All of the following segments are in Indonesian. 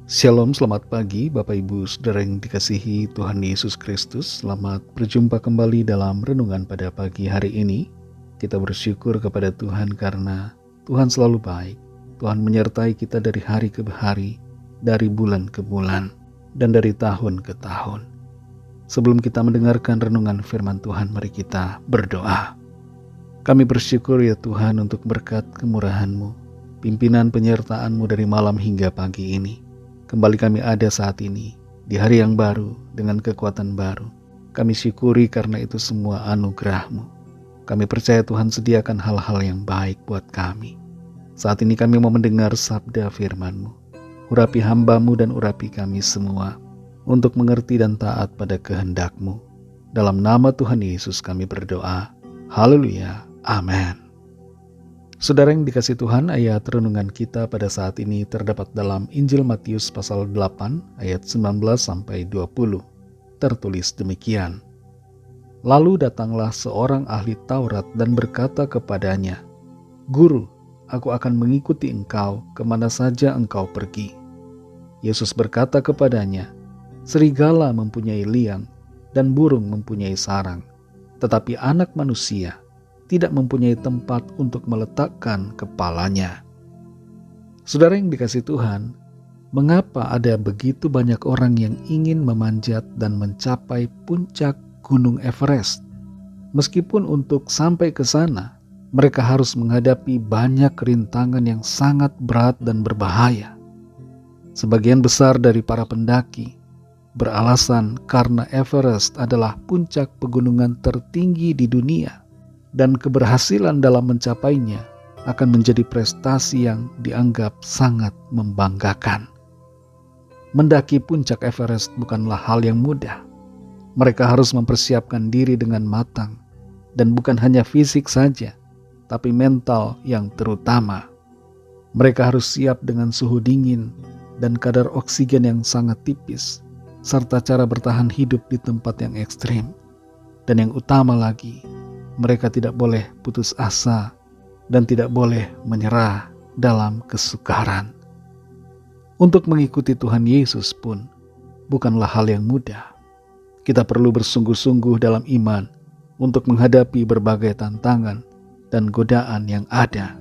Shalom, selamat pagi Bapak Ibu Saudara yang dikasihi Tuhan Yesus Kristus. Selamat berjumpa kembali dalam renungan pada pagi hari ini. Kita bersyukur kepada Tuhan karena Tuhan selalu baik. Tuhan menyertai kita dari hari ke hari, dari bulan ke bulan, dan dari tahun ke tahun. Sebelum kita mendengarkan renungan firman Tuhan, mari kita berdoa. Kami bersyukur ya Tuhan untuk berkat kemurahan-Mu, pimpinan penyertaan-Mu dari malam hingga pagi ini. Kembali kami ada saat ini, di hari yang baru, dengan kekuatan baru. Kami syukuri karena itu semua anugerah-Mu. Kami percaya Tuhan sediakan hal-hal yang baik buat kami. Saat ini kami mau mendengar sabda firman-Mu. Urapi hamba-Mu dan urapi kami semua, untuk mengerti dan taat pada kehendak-Mu. Dalam nama Tuhan Yesus kami berdoa. Haleluya. Amin. Saudara yang dikasih Tuhan, ayat renungan kita pada saat ini terdapat dalam Injil Matius pasal 8 ayat 19-20. Tertulis demikian. Lalu datanglah seorang ahli Taurat dan berkata kepadanya, "Guru, aku akan mengikuti engkau kemana saja engkau pergi." Yesus berkata kepadanya, "Serigala mempunyai liang dan burung mempunyai sarang, tetapi Anak Manusia tidak mempunyai tempat untuk meletakkan kepalanya." Saudara yang dikasih Tuhan, mengapa ada begitu banyak orang yang ingin memanjat dan mencapai puncak Gunung Everest? Meskipun untuk sampai ke sana, mereka harus menghadapi banyak rintangan yang sangat berat dan berbahaya. Sebagian besar dari para pendaki beralasan karena Everest adalah puncak pegunungan tertinggi di dunia, dan keberhasilan dalam mencapainya akan menjadi prestasi yang dianggap sangat membanggakan. Mendaki puncak Everest bukanlah hal yang mudah. Mereka harus mempersiapkan diri dengan matang, dan bukan hanya fisik saja, tapi mental yang terutama. Mereka harus siap dengan suhu dingin dan kadar oksigen yang sangat tipis, serta cara bertahan hidup di tempat yang ekstrim. Dan yang utama lagi, mereka tidak boleh putus asa dan tidak boleh menyerah dalam kesukaran. Untuk mengikuti Tuhan Yesus pun bukanlah hal yang mudah. Kita perlu bersungguh-sungguh dalam iman untuk menghadapi berbagai tantangan dan godaan yang ada.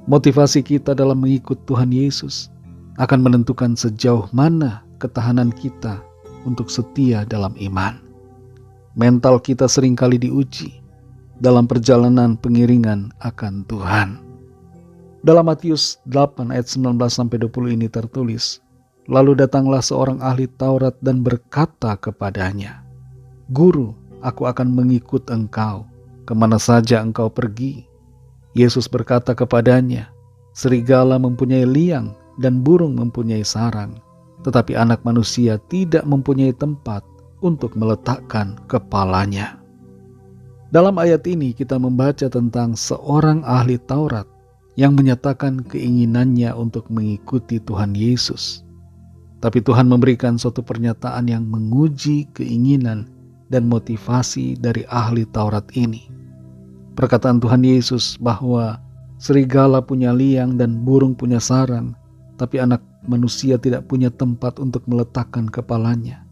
Motivasi kita dalam mengikut Tuhan Yesus akan menentukan sejauh mana ketahanan kita untuk setia dalam iman. Mental kita seringkali diuji dalam perjalanan pengiringan akan Tuhan. Dalam Matius 8 ayat 19-20 ini tertulis, "Lalu datanglah seorang ahli Taurat dan berkata kepadanya, 'Guru, aku akan mengikut engkau kemana saja engkau pergi.' Yesus berkata kepadanya, 'Serigala mempunyai liang dan burung mempunyai sarang, tetapi Anak Manusia tidak mempunyai tempat untuk meletakkan kepalanya.'" Dalam ayat ini kita membaca tentang seorang ahli Taurat yang menyatakan keinginannya untuk mengikuti Tuhan Yesus. Tapi Tuhan memberikan suatu pernyataan yang menguji keinginan dan motivasi dari ahli Taurat ini. Perkataan Tuhan Yesus bahwa serigala punya liang dan burung punya sarang, tapi Anak Manusia tidak punya tempat untuk meletakkan kepalanya,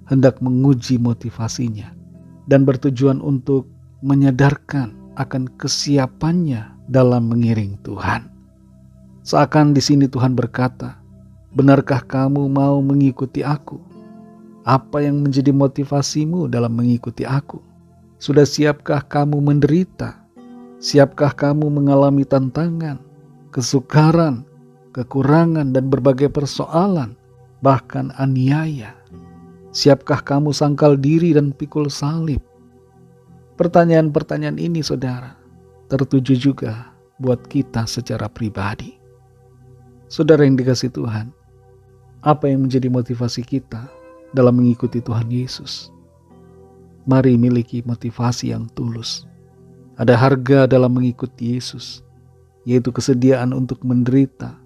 hendak menguji motivasinya dan bertujuan untuk menyadarkan akan kesiapannya dalam mengiring Tuhan. Seakan di sini Tuhan berkata, "Benarkah kamu mau mengikuti aku? Apa yang menjadi motivasimu dalam mengikuti aku? Sudah siapkah kamu menderita? Siapkah kamu mengalami tantangan, kesukaran, kekurangan dan berbagai persoalan, bahkan aniaya? Siapkah kamu sangkal diri dan pikul salib?" Pertanyaan-pertanyaan ini, saudara, tertuju juga buat kita secara pribadi. Saudara yang dikasih Tuhan, apa yang menjadi motivasi kita dalam mengikuti Tuhan Yesus? Mari miliki motivasi yang tulus. Ada harga dalam mengikuti Yesus, yaitu kesediaan untuk menderita,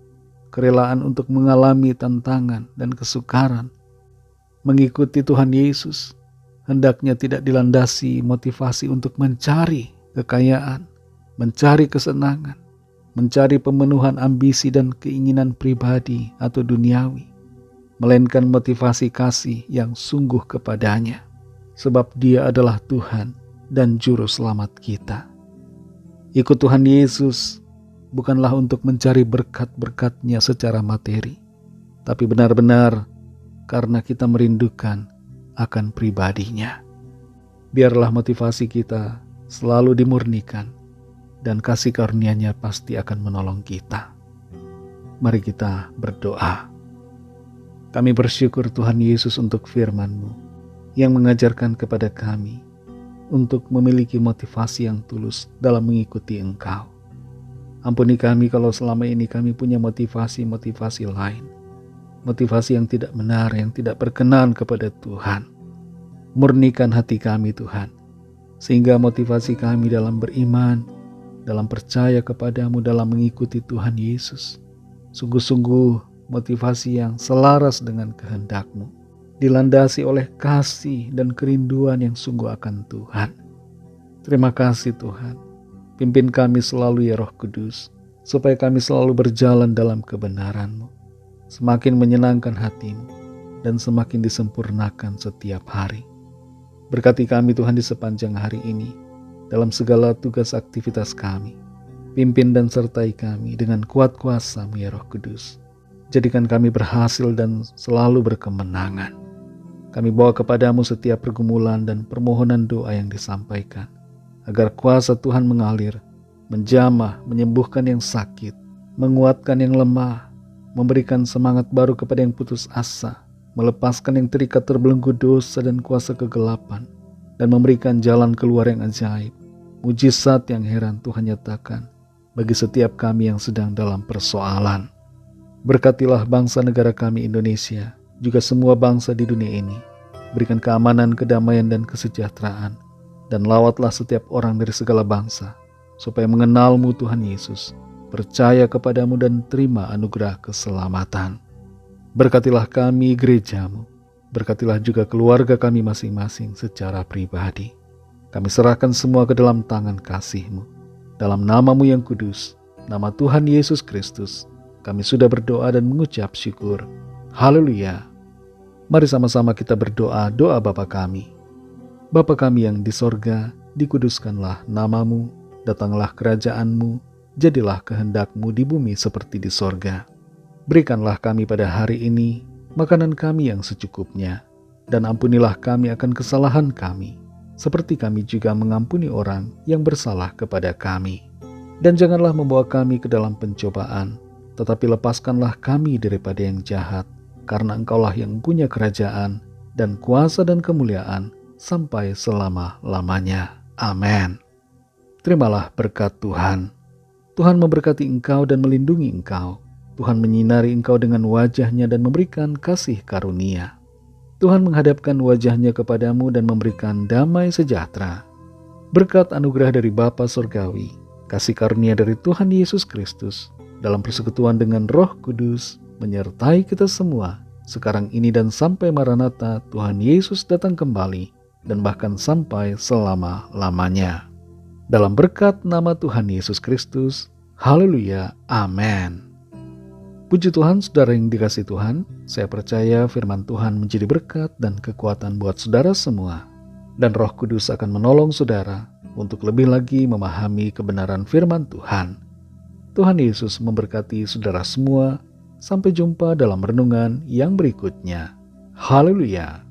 kerelaan untuk mengalami tantangan dan kesukaran. Mengikuti Tuhan Yesus hendaknya tidak dilandasi motivasi untuk mencari kekayaan, mencari kesenangan, mencari pemenuhan ambisi dan keinginan pribadi atau duniawi. melainkan motivasi kasih yang sungguh kepadanya, sebab Dia adalah Tuhan dan Juru Selamat kita. Ikut Tuhan Yesus bukanlah untuk mencari berkat-berkat-Nya secara materi, tapi benar-benar karena kita merindukan akan pribadi-Nya. Biarlah motivasi kita selalu dimurnikan, dan kasih karunia-Nya pasti akan menolong kita. Mari kita berdoa. Kami bersyukur Tuhan Yesus untuk firman-Mu yang mengajarkan kepada kami untuk memiliki motivasi yang tulus dalam mengikuti Engkau. Ampuni kami kalau selama ini kami punya motivasi-motivasi lain, motivasi yang tidak benar, yang tidak berkenan kepada Tuhan. Murnikan hati kami Tuhan, sehingga motivasi kami dalam beriman, dalam percaya kepadamu, dalam mengikuti Tuhan Yesus, sungguh-sungguh motivasi yang selaras dengan kehendak-Mu, dilandasi oleh kasih dan kerinduan yang sungguh akan Tuhan. Terima kasih Tuhan, pimpin kami selalu ya Roh Kudus, supaya kami selalu berjalan dalam kebenaran-Mu, semakin menyenangkan hati-Mu, dan semakin disempurnakan setiap hari. Berkati kami Tuhan di sepanjang hari ini, dalam segala tugas aktivitas kami. Pimpin dan sertai kami dengan kuat kuasa-Mu ya Roh Kudus. Jadikan kami berhasil dan selalu berkemenangan. Kami bawa kepadamu setiap pergumulan dan permohonan doa yang disampaikan, agar kuasa Tuhan mengalir, menjamah, menyembuhkan yang sakit, menguatkan yang lemah, memberikan semangat baru kepada yang putus asa, melepaskan yang terikat terbelenggu dosa dan kuasa kegelapan, dan memberikan jalan keluar yang ajaib, mujizat yang heran Tuhan nyatakan bagi setiap kami yang sedang dalam persoalan. Berkatilah bangsa negara kami Indonesia, juga semua bangsa di dunia ini. Berikan keamanan, kedamaian, dan kesejahteraan, dan lawatlah setiap orang dari segala bangsa, supaya mengenal-Mu Tuhan Yesus, percaya kepadamu dan terima anugerah keselamatan. Berkatilah kami gereja-Mu, berkatilah juga keluarga kami masing-masing secara pribadi. Kami serahkan semua ke dalam tangan kasih-Mu. Dalam nama-Mu yang kudus, nama Tuhan Yesus Kristus, kami sudah berdoa dan mengucap syukur. Haleluya. Mari sama-sama kita berdoa doa Bapa kami. Bapa kami yang di sorga, dikuduskanlah nama-Mu, datanglah kerajaan-Mu, jadilah kehendak-Mu di bumi seperti di sorga. Berikanlah kami pada hari ini makanan kami yang secukupnya, dan ampunilah kami akan kesalahan kami, seperti kami juga mengampuni orang yang bersalah kepada kami. Dan janganlah membawa kami ke dalam pencobaan, tetapi lepaskanlah kami daripada yang jahat, karena Engkaulah yang punya kerajaan dan kuasa dan kemuliaan sampai selama-lamanya. Amin. Terimalah berkat Tuhan. Tuhan memberkati engkau dan melindungi engkau. Tuhan menyinari engkau dengan wajah-Nya dan memberikan kasih karunia. Tuhan menghadapkan wajah-Nya kepadamu dan memberikan damai sejahtera. Berkat anugerah dari Bapa Surgawi, kasih karunia dari Tuhan Yesus Kristus, dalam persekutuan dengan Roh Kudus, menyertai kita semua, sekarang ini dan sampai Maranatha Tuhan Yesus datang kembali, dan bahkan sampai selama-lamanya. Dalam berkat nama Tuhan Yesus Kristus, haleluya, amin. Puji Tuhan, saudara yang dikasihi Tuhan, saya percaya firman Tuhan menjadi berkat dan kekuatan buat saudara semua. Dan Roh Kudus akan menolong saudara untuk lebih lagi memahami kebenaran firman Tuhan. Tuhan Yesus memberkati saudara semua. Sampai jumpa dalam renungan yang berikutnya. Haleluya.